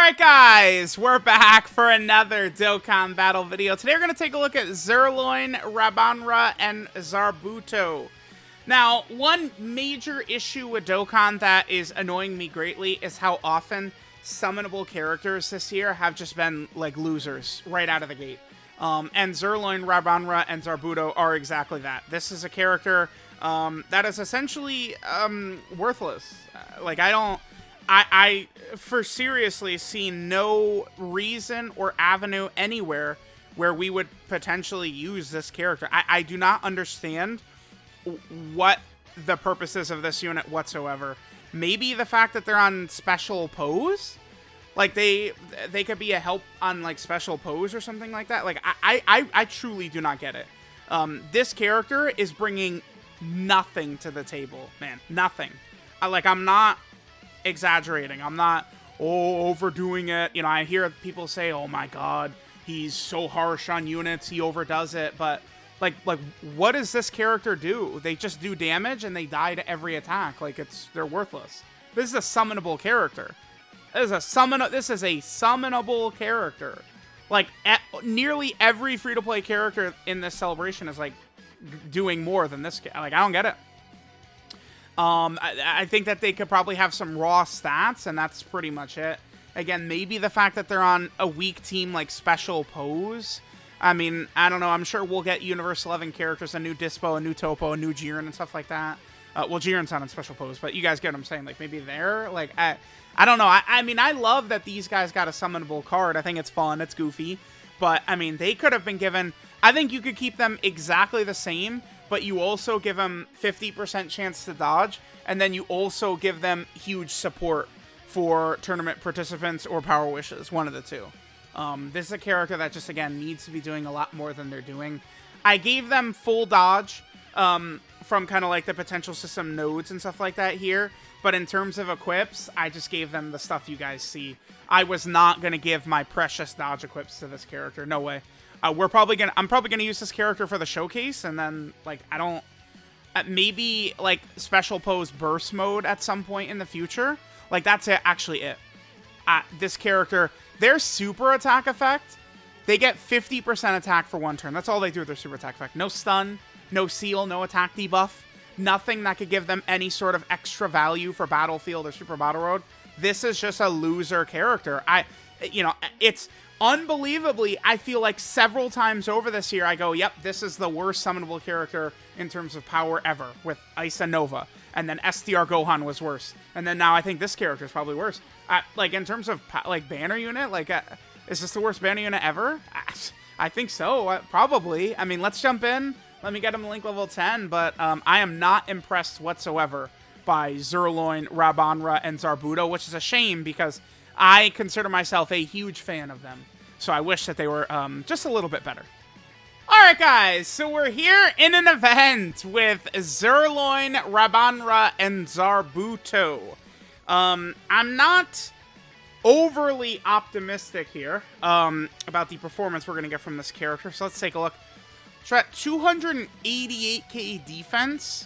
Alright guys, we're back for another Dokkan battle video. Today we're going to take a look at ZIRLOIN, RABANRA, and ZARBUTO. Now, one major issue with Dokkan that is annoying me greatly is how often summonable characters this year have just been, like, losers right out of the gate. And ZIRLOIN, RABANRA, and ZARBUTO are exactly that. This is a character that is essentially worthless. I for seriously see no reason or avenue anywhere where we would potentially use this character. I do not understand what the purpose is of this unit whatsoever. Maybe the fact that they're on special pose? Like, they could be a help on, like, special pose or something like that. Like, I truly do not get it. This character is bringing nothing to the table, man. Nothing. I'm not exaggerating. I'm not overdoing it. You know, I hear people say, "Oh my god, he's so harsh on units, he overdoes it." But like what does this character do? They just do damage and they die to every attack. Like, they're worthless. This is a summonable character. This is a summonable character. Like, nearly every free-to-play character in this celebration is like doing more than this. Like, I don't get it. I think that they could probably have some raw stats, and that's pretty much it. Again, maybe the fact that they're on a weak team like special pose. I mean, I don't know. I'm sure we'll get Universe 11 characters, a new Dispo, a new Topo, a new Jiren, and stuff like that. Well, Jiren's not on special pose, but you guys get what I'm saying. Like, maybe they're, like, I don't know. I mean, I love that these guys got a summonable card. I think it's fun. It's goofy. But, I mean, they could have been given... I think you could keep them exactly the same, but you also give them 50% chance to dodge, and then you also give them huge support for tournament participants or power wishes, one of the two. This is a character that just, again, needs to be doing a lot more than they're doing. I gave them full dodge from kind of like the potential system nodes and stuff like that here, but in terms of equips, I just gave them the stuff you guys see. I was not going to give my precious dodge equips to this character. No way. I'm probably gonna use this character for the showcase, and then, like, I don't... maybe, like, special pose burst mode at some point in the future. Like, that's actually it. This character, their super attack effect, they get 50% attack for one turn. That's all they do with their super attack effect. No stun, no seal, no attack debuff. Nothing that could give them any sort of extra value for Battlefield or Super Battle Road. This is just a loser character. You know, it's... Unbelievably, I feel like several times over this year, I go, yep, this is the worst summonable character in terms of power ever, with Ice and Nova. And then SDR Gohan was worse. And then now I think this character is probably worse. Like, in terms of, like, banner unit, like, is this the worst banner unit ever? I think so, probably. I mean, let's jump in. Let me get him link level 10, but I am not impressed whatsoever by ZIRLOIN, RABANRA, and ZARBUTO, which is a shame because I consider myself a huge fan of them. So I wish that they were just a little bit better. Alright guys, so we're here in an event with ZIRLOIN, RABANRA, and ZARBUTO. I'm not overly optimistic here about the performance we're going to get from this character. So let's take a look. So at 288k defense.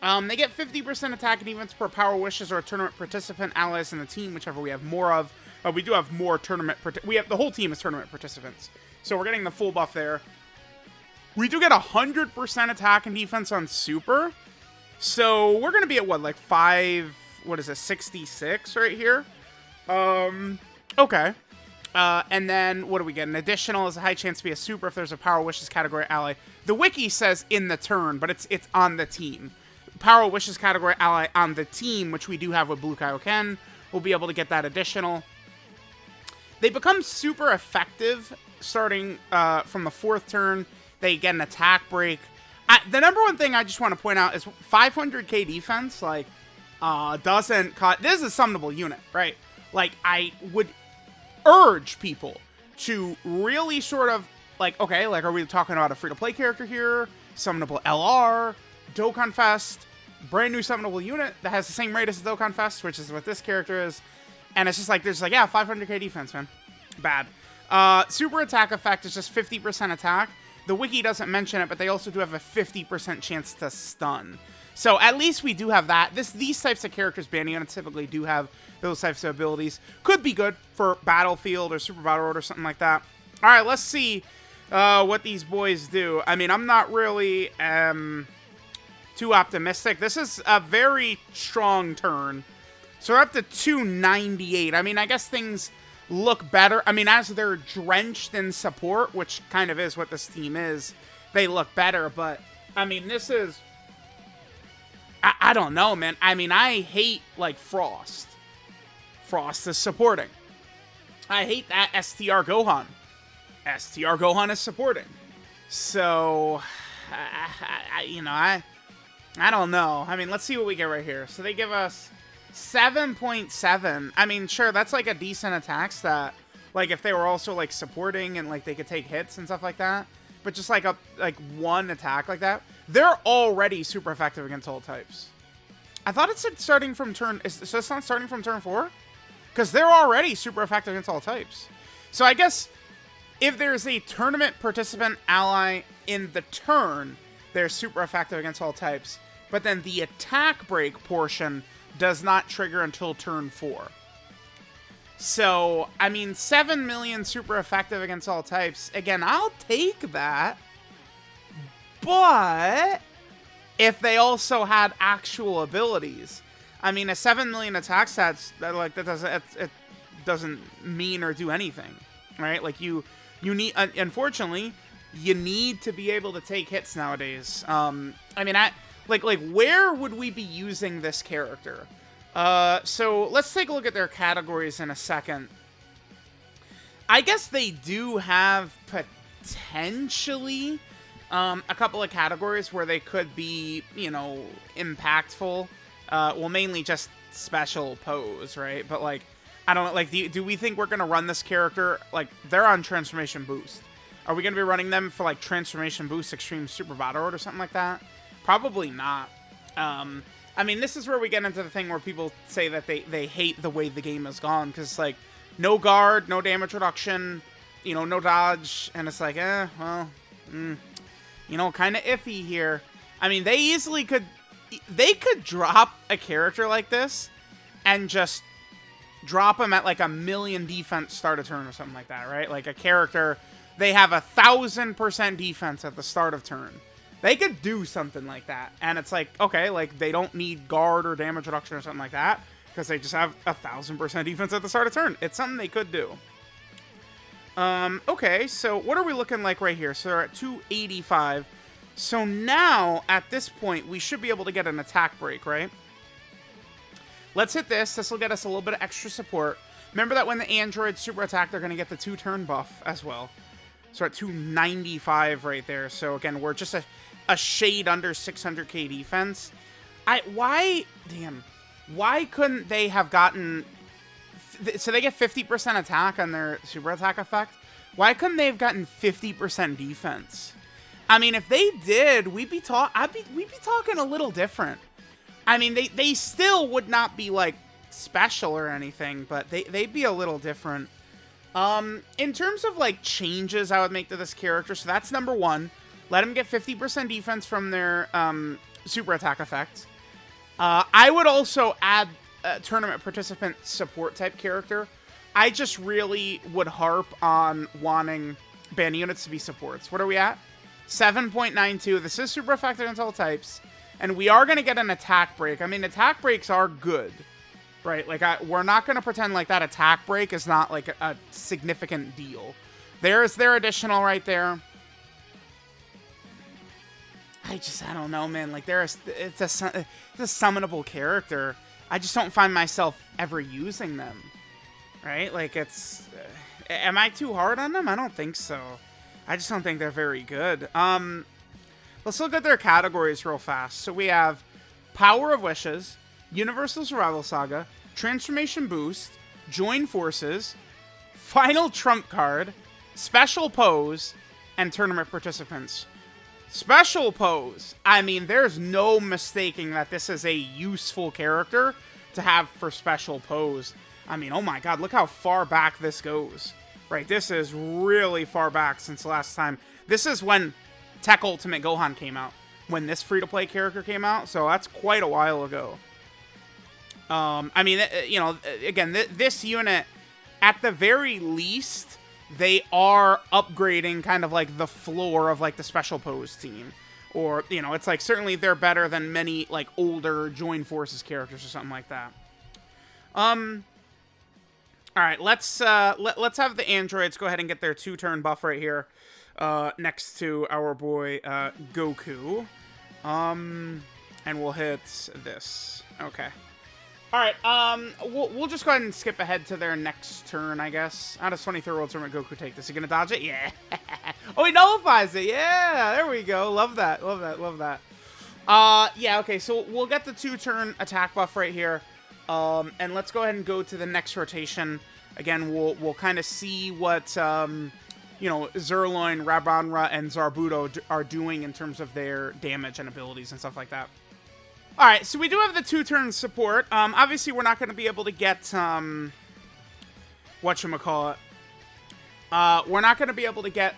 They get 50% attack and defense per power wishes or tournament participant allies in the team, whichever we have more of. We do have more tournament... the whole team is tournament participants. So we're getting the full buff there. We do get 100% attack and defense on super. So we're going to be at, what, like 66 right here? Okay. And then, what do we get? An additional is a high chance to be a super if there's a power wishes category ally. The wiki says in the turn, but it's on the team. Power Wishes category ally on the team, which we do have with Blue Kaioken. We'll be able to get that additional. They become super effective starting from the 4th turn. They get an attack break. The number one thing I just want to point out is 500k defense, like, doesn't cut... This is a summonable unit, right? Like, I would urge people to really sort of, like, okay, like, are we talking about a free-to-play character here? Summonable LR? Dokkan Fest, brand new summonable unit that has the same rate as the Dokkan Fest, which is what this character is. And it's just like, there's like, yeah, 500k defense, man. Bad. Super attack effect is just 50% attack. The wiki doesn't mention it, but they also do have a 50% chance to stun. So at least we do have that. These types of characters, band units typically do have those types of abilities. Could be good for Battlefield or Super Battle Road or something like that. All right, let's see what these boys do. I mean, I'm not really too optimistic. This is a very strong turn. So we're up to 298. I mean, I guess things look better. I mean, as they're drenched in support, which kind of is what this team is, they look better. But, I mean, this is... I don't know, man. I mean, I hate, like, Frost. Frost is supporting. I hate that STR Gohan. STR Gohan is supporting. So, I don't know. I mean, let's see what we get right here. So they give us 7.7. I mean, sure, that's like a decent attack stat. Like, if they were also, like, supporting and, like, they could take hits and stuff like that. But just, like, one attack like that. They're already super effective against all types. I thought it said starting from turn... So it's not starting from turn 4? Because they're already super effective against all types. So I guess if there's a tournament participant ally in the turn, they're super effective against all types. But then the attack break portion does not trigger until turn 4. So, I mean, 7 million super effective against all types. Again, I'll take that. But if they also had actual abilities, I mean, a 7 million attack stats, like, it doesn't mean or do anything, right? Like, you need, unfortunately, you need to be able to take hits nowadays. I mean, like, where would we be using this character? So let's take a look at their categories in a second. I guess they do have potentially a couple of categories where they could be, you know, impactful. Well, mainly just special pose, right? But, like, I don't know, like, do we think we're going to run this character? Like, they're on Transformation Boost. Are we going to be running them for, like, Transformation Boost Extreme Super Battle Road or something like that? Probably not. I mean, this is where we get into the thing where people say that they hate the way the game has gone. Because, like, no guard, no damage reduction, you know, no dodge. And it's like, well, you know, kind of iffy here. I mean, they easily could... They could drop a character like this and just drop him at, like, 1 million defense start of turn or something like that, right? Like, a character, they have 1,000% defense at the start of turn. They could do something like that. And it's like, okay, like, they don't need guard or damage reduction or something like that because they just have 1,000% defense at the start of turn. It's something they could do. Okay, so what are we looking like right here? So we're at 285. So now, at this point, we should be able to get an attack break, right? Let's hit this. This will get us a little bit of extra support. Remember that when the androids super attack, they're going to get the 2-turn buff as well. So we're at 295 right there. So again, we're just a shade under 600k defense. Why couldn't they have gotten... So they get 50% attack on their super attack effect. Why couldn't they have gotten 50% defense? I mean, if they did, we'd be talking a little different. I mean, they still would not be, like, special or anything, but they'd be a little different. In terms of, like, changes I would make to this character, so that's number 1. Let them get 50% defense from their super attack effect. I would also add a tournament participant support type character. I just really would harp on wanting band units to be supports. What are we at? 7.92. This is super effective against all types. And we are going to get an attack break. I mean, attack breaks are good, right? Like, we're not going to pretend like that attack break is not, like, a significant deal. There's their additional right there. I don't know, man. Like, it's a summonable character. I just don't find myself ever using them, right? Like, it's... am I too hard on them? I don't think so. I just don't think they're very good. Let's look at their categories real fast. So we have Power of Wishes, Universal Survival Saga, Transformation Boost, Join Forces, Final Trump Card, Special Pose, and Tournament Participants. Special Pose. I mean, there's no mistaking that this is a useful character to have for Special Pose. I mean, oh my god, look how far back this goes. Right, this is really far back since the last time. This is when Tech Ultimate Gohan came out. when this free-to-play character came out, so that's quite a while ago. I mean, you know, again, this unit, at the very least, they are upgrading kind of like the floor of like the special pose team. Or, you know, it's like certainly they're better than many like older Join Forces characters or something like that. Alright, let's have the androids go ahead and get their 2-turn buff right here. Next to our boy Goku. And we'll hit this. Okay. Alright, we'll just go ahead and skip ahead to their next turn, I guess. How does 23rd World Tournament Goku take this? Is he gonna dodge it? Yeah. Oh, he nullifies it. Yeah, there we go. Love that. Love that. Love that. Yeah, okay, so we'll get the 2-turn attack buff right here. And let's go ahead and go to the next rotation. Again, we'll kind of see what, you know, ZIRLOIN, RABANRA, and ZARBUTO are doing in terms of their damage and abilities and stuff like that. Alright, so we do have the 2-turn support. Obviously, we're not going to be able to get, whatchamacallit. We're not going to be able to get,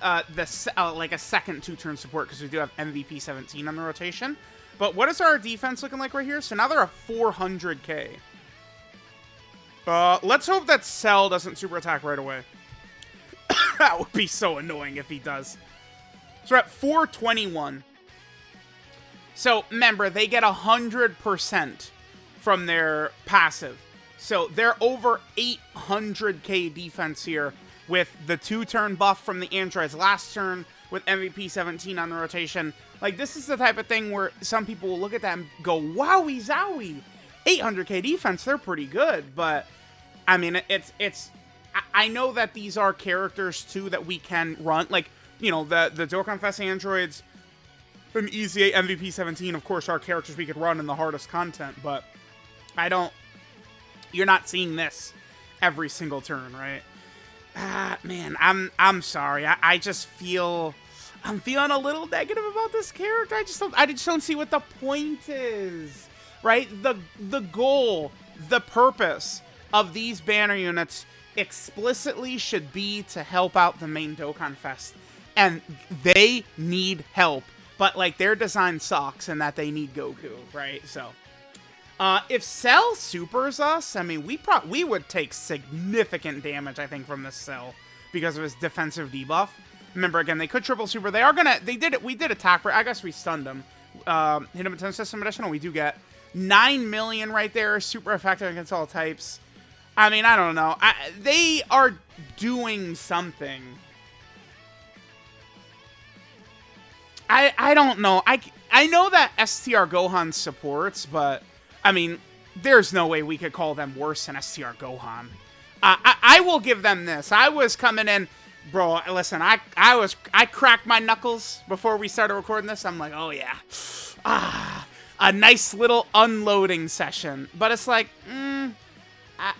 like a second 2-turn support because we do have MVP 17 on the rotation. But what is our defense looking like right here? So now they're a 400k. Let's hope that Cell doesn't super attack right away. That would be so annoying if he does. So we're at 421. So, remember, they get 100% from their passive. So, they're over 800k defense here with the 2-turn buff from the androids last turn with MVP 17 on the rotation. Like, this is the type of thing where some people will look at that and go, wowie zowie, 800k defense, they're pretty good. But, I mean, I know that these are characters, too, that we can run. Like, you know, the Dokkan Fest androids, an Easy 8 MVP 17, of course, are characters we could run in the hardest content, but you're not seeing this every single turn, right? Man, I'm sorry. I just I'm feeling a little negative about this character. I just don't see what the point is, right? The goal, the purpose of these banner units explicitly should be to help out the main Dokkan Fest, and they need help. But, like, their design sucks and that they need Goku, right? So, if Cell supers us, I mean, we would take significant damage, I think, from this Cell because of his defensive debuff. Remember, again, they could triple super. We did attack, I guess we stunned him. Hit him with 10 system additional. We do get 9 million right there. Super effective against all types. I mean, I don't know. They are doing something. I don't know. I know that STR Gohan supports, but, I mean, there's no way we could call them worse than STR Gohan. I will give them this. I was coming in, bro, listen, I cracked my knuckles before we started recording this. I'm like, oh yeah. A nice little unloading session. But it's like,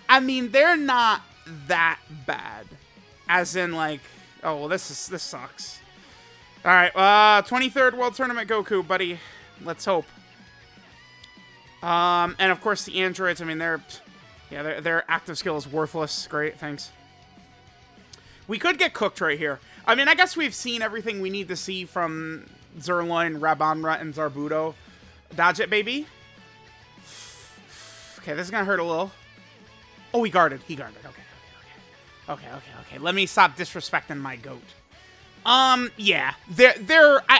I mean, they're not that bad. As in, like, oh, well, this sucks. Alright, 23rd World Tournament Goku, buddy. Let's hope. And of course the androids, I mean, their active skill is worthless. Great, thanks. We could get cooked right here. I mean, I guess we've seen everything we need to see from ZIRLOIN, RABANRA, and ZARBUTO. Dodge it, baby. Okay, this is gonna hurt a little. Oh, he guarded. Okay. Let me stop disrespecting my goat. Yeah,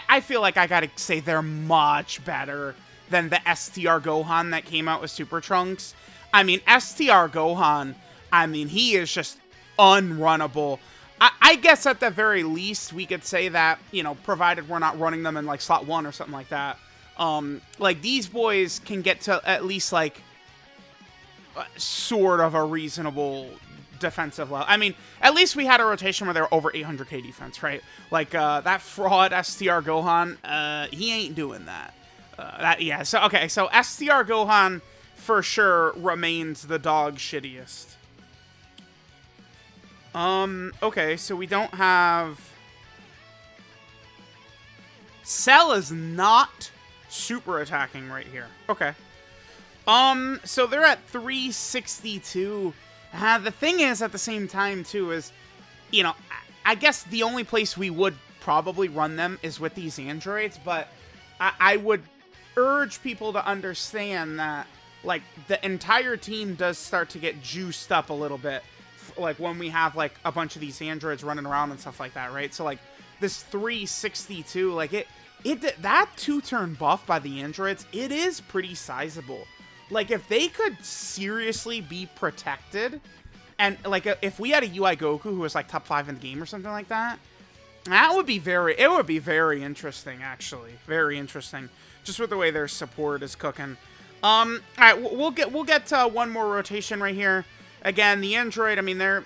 I feel like I gotta say they're much better than the STR Gohan that came out with Super Trunks. I mean, STR Gohan, I mean, he is just unrunnable. I guess at the very least, we could say that, you know, provided we're not running them in, like, slot 1 or something like that. Like, these boys can get to at least, like, sort of a reasonable defensive level. I mean, at least we had a rotation where they were over 800k defense, right? Like, that fraud STR Gohan, he ain't doing that. Yeah, so, okay, so STR Gohan, for sure, remains the dog shittiest. Okay, so we don't have... Cell is not super attacking right here. Okay. So they're at 362. The thing is, at the same time, too, is, you know, I guess the only place we would probably run them is with these androids, but I would urge people to understand that, like, the entire team does start to get juiced up a little bit, like, when we have, like, a bunch of these androids running around and stuff like that, right? So, like, this 362, like, that 2-turn buff by the androids, it is pretty sizable. Like, if they could seriously be protected, and, like, if we had a UI Goku who was, like, top 5 in the game or something like that, it would be very interesting, actually. Very interesting. Just with the way their support is cooking. Alright, we'll get one more rotation right here. Again, the android, I mean, their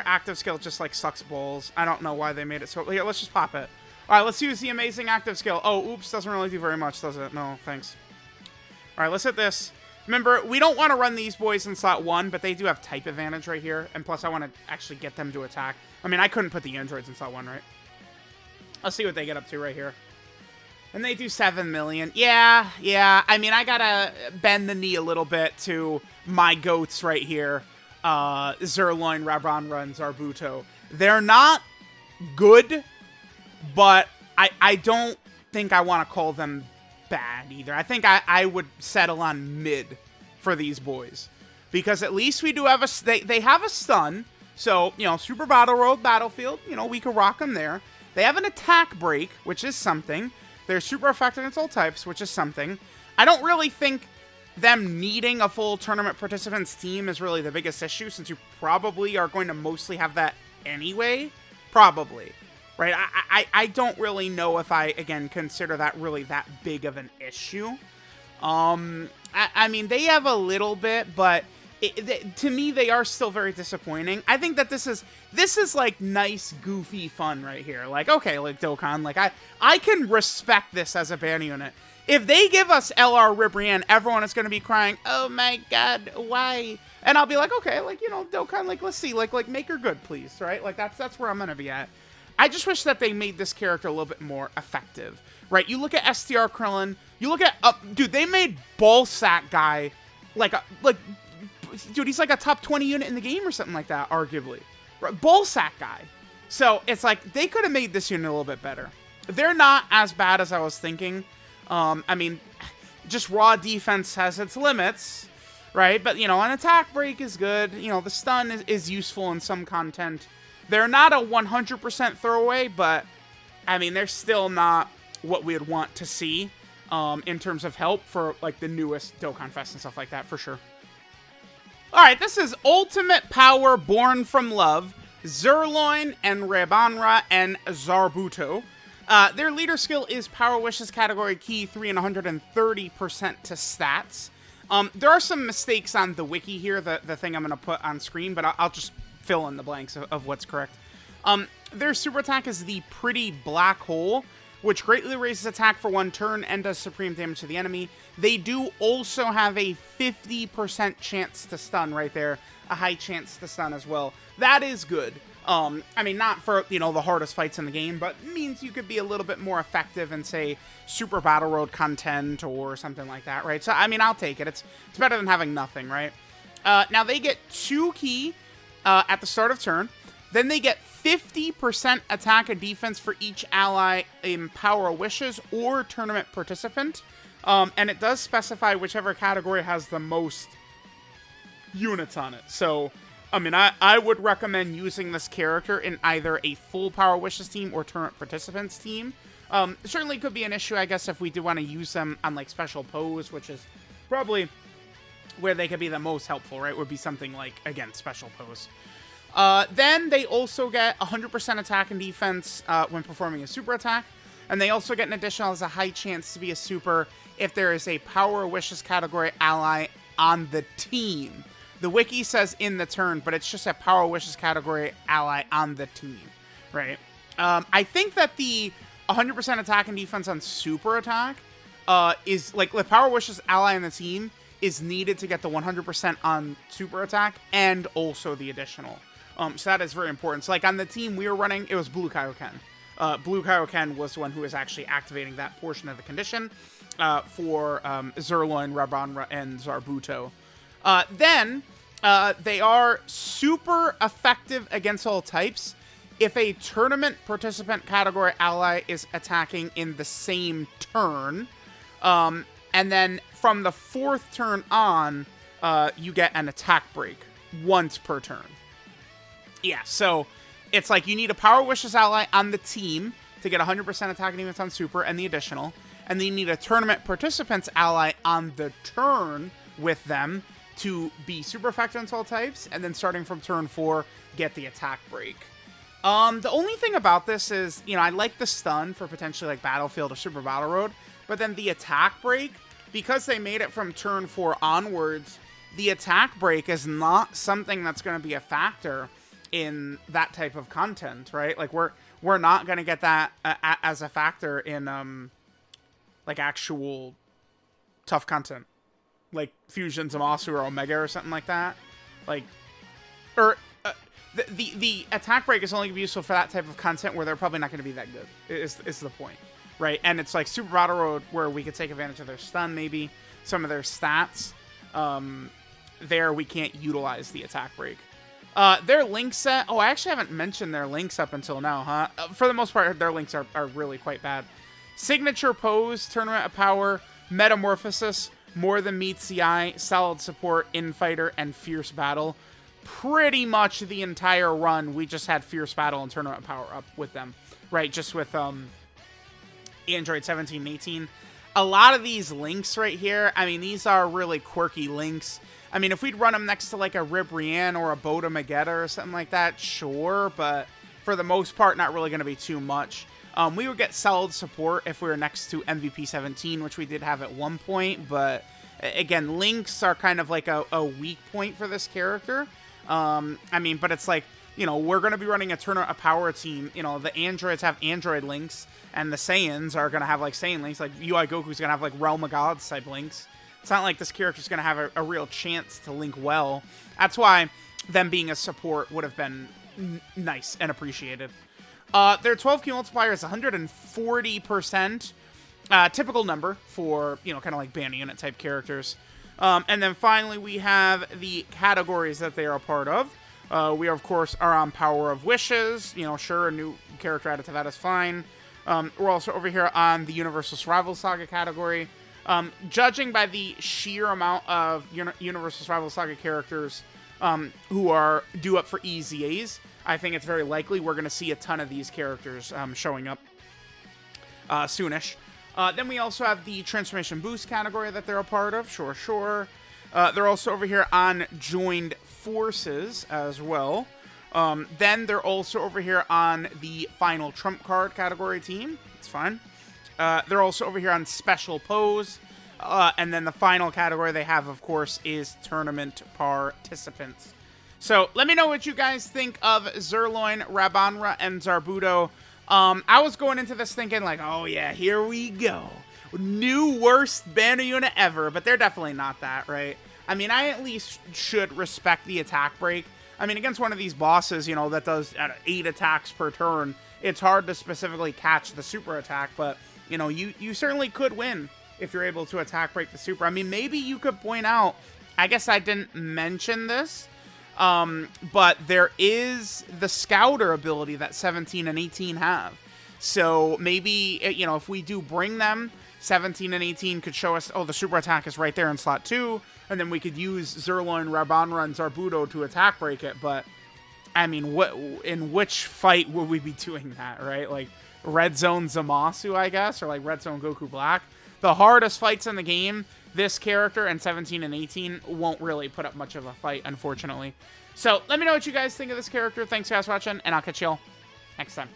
active skill just, like, sucks balls. I don't know why they made it so... Here, let's just pop it. Alright, let's use the amazing active skill. Oh, oops, doesn't really do very much, does it? No, thanks. Alright, let's hit this. Remember, we don't want to run these boys in slot 1, but they do have type advantage right here. And plus, I want to actually get them to attack. I mean, I couldn't put the androids in slot 1, right? Let's see what they get up to right here. And they do 7 million. Yeah. I mean, I gotta bend the knee a little bit to my goats right here. ZIRLOIN, RABANRA, and ZARBUTO. They're not good, but I don't think I want to call them bad either. I think I would settle on mid for these boys. Because at least we do have they have a stun. So, you know, Super Battle Road, Battlefield, you know, we could rock them there. They have an attack break, which is something. They're super effective against all types, which is something. I don't really think them needing a full tournament participants team is really the biggest issue, since you probably are going to mostly have that anyway. Probably. Right? I don't really know if I, again, consider that really that big of an issue. I mean, they have a little bit, but to me, they are still very disappointing. I think that this is like nice, goofy fun right here. Like, okay, like Dokkan, like I can respect this as a ban unit. If they give us LR Ribrianne, everyone is going to be crying, oh my god, why? And I'll be like, okay, like, you know, Dokkan, like, let's see, like make her good, please, right? Like, that's where I'm going to be at. I just wish that they made this character a little bit more effective, right? You look at STR Krillin, you look at, dude, they made Ballsack guy, dude, he's like a top 20 unit in the game or something like that, arguably. Right? Ballsack guy. So, it's like, they could have made this unit a little bit better. They're not as bad as I was thinking. I mean, just raw defense has its limits, right? But, you know, an attack break is good. You know, the stun is useful in some content. They're not a 100% throwaway, but, I mean, they're still not what we would want to see in terms of help for, like, the newest Dokkan Fest and stuff like that, for sure. Alright, this is Ultimate Power Born from Love, ZIRLOIN and RABANRA and ZARBUTO. Their leader skill is Power Wishes category key 3 and 130% to stats. There are some mistakes on the wiki here, the thing I'm going to put on screen, but I'll just fill in the blanks of what's correct. Their super attack is the Pretty Black Hole, which greatly raises attack for 1 turn and does supreme damage to the enemy. They do also have a 50% chance to stun right there, a high chance to stun as well. That is good. I mean, not for, you know, the hardest fights in the game, but means you could be a little bit more effective in, say, Super Battle Road content or something like that, right? So, I mean, I'll take it. It's better than having nothing, right? Now, they get 2 key at the start of turn. Then they get 50% attack and defense for each ally in Power Wishes or tournament participant. And it does specify whichever category has the most units on it. So, I mean, I would recommend using this character in either a full Power Wishes team or tournament participants team. Certainly could be an issue, I guess, if we do want to use them on, like, special pose, which is probably where they could be the most helpful, right? Would be something like, again, special pose. Then they also get 100% attack and defense when performing a super attack. And they also get an additional as a high chance to be a super if there is a Power Wishes category ally on the team. The wiki says in the turn, but it's just a Power Wishes category ally on the team, right? I think that the 100% attack and defense on super attack is, like, the Power Wishes ally on the team is needed to get the 100% on super attack and also the additional. So that is very important. So, like, on the team we were running, it was Blue Kaioken. Blue Kaioken was the one who was actually activating that portion of the condition for ZIRLOIN, RABANRA, and ZARBUTO. Then, they are super effective against all types if a tournament participant category ally is attacking in the same turn, and then from the 4th turn on, you get an attack break once per turn. Yeah, so it's like you need a Power Wishes ally on the team to get 100% attacking units on Super and the additional, and then you need a tournament participants ally on the turn with them to be super effective on all types, and then starting from turn 4, get the attack break. The only thing about this is, you know, I like the stun for potentially like Battlefield or Super Battle Road, but then the attack break, because they made it from turn 4 onwards, the attack break is not something that's going to be a factor in that type of content, right? Like we're not going to get that as a factor in like actual tough content, like Fusion Zamasu or Omega or something like that. Like, or the attack break is only going to be useful for that type of content where they're probably not going to be that good, is the point, right? And it's like Super Battle Road where we could take advantage of their stun, maybe some of their stats. There we can't utilize the attack break. Their link set, I actually haven't mentioned their links up until now, huh? For the most part, their links are really quite bad. Signature Pose, Tournament of Power, Metamorphosis, More Than Meets the Eye, Solid Support, Infighter, and Fierce Battle. Pretty much the entire run, we just had Fierce Battle and Tournament of Power up with them, right? Just with Android 17 and 18. A lot of these links right here, I mean, these are really quirky links. I mean, if we'd run them next to like a Ribrianne or a Boda Magetta or something like that, sure, but for the most part, not really going to be too much. We would get solid support if we were next to MVP 17, which we did have at one point, but again, links are kind of like a weak point for this character. I mean, but it's like, you know, we're going to be running a Tournament of Power team. You know, the androids have android links, and the Saiyans are going to have like Saiyan links. Like UI Goku's going to have like Realm of Gods type links. It's not like this character's going to have a real chance to link well. That's why them being a support would have been nice and appreciated. Their 12Q multiplier is 140%. Typical number for, you know, kind of like banner unit type characters. And then finally, we have the categories that they are a part of. We, of course, are on Power of Wishes. You know, sure, a new character added to that is fine. We're also over here on the Universal Survival Saga category. Judging by the sheer amount of Universal Survival Saga characters who are due up for EZAs, I think it's very likely we're going to see a ton of these characters showing up soonish. Then we also have the Transformation Boost category that they're a part of. Sure. They're also over here on Joined Forces as well. Then they're also over here on the Final Trump Card category team. It's fine. They're also over here on Special Pose. And then the final category they have, of course, is Tournament Participants. So let me know what you guys think of ZIRLOIN, RABANRA, and ZARBUTO. I was going into this thinking like, oh yeah, here we go. New worst banner unit ever, but they're definitely not that, right? I mean, I at least should respect the attack break. I mean, against one of these bosses, you know, that does 8 attacks per turn, it's hard to specifically catch the super attack, but, you know, you certainly could win if you're able to attack break the super. I mean, maybe you could point out, I guess I didn't mention this, but there is the Scouter ability that 17 and 18 have. So maybe, you know, if we do bring them, 17 and 18 could show us, oh, the super attack is right there in slot 2, and then we could use ZIRLOIN, RABANRA, and ZARBUTO to attack break it. But, I mean, in which fight would we be doing that, right? Like, Red Zone Zamasu, I guess, or like Red Zone Goku Black. The hardest fights in the game, this character and 17 and 18 won't really put up much of a fight, unfortunately. So, let me know what you guys think of this character. Thanks guys for watching, and I'll catch y'all next time.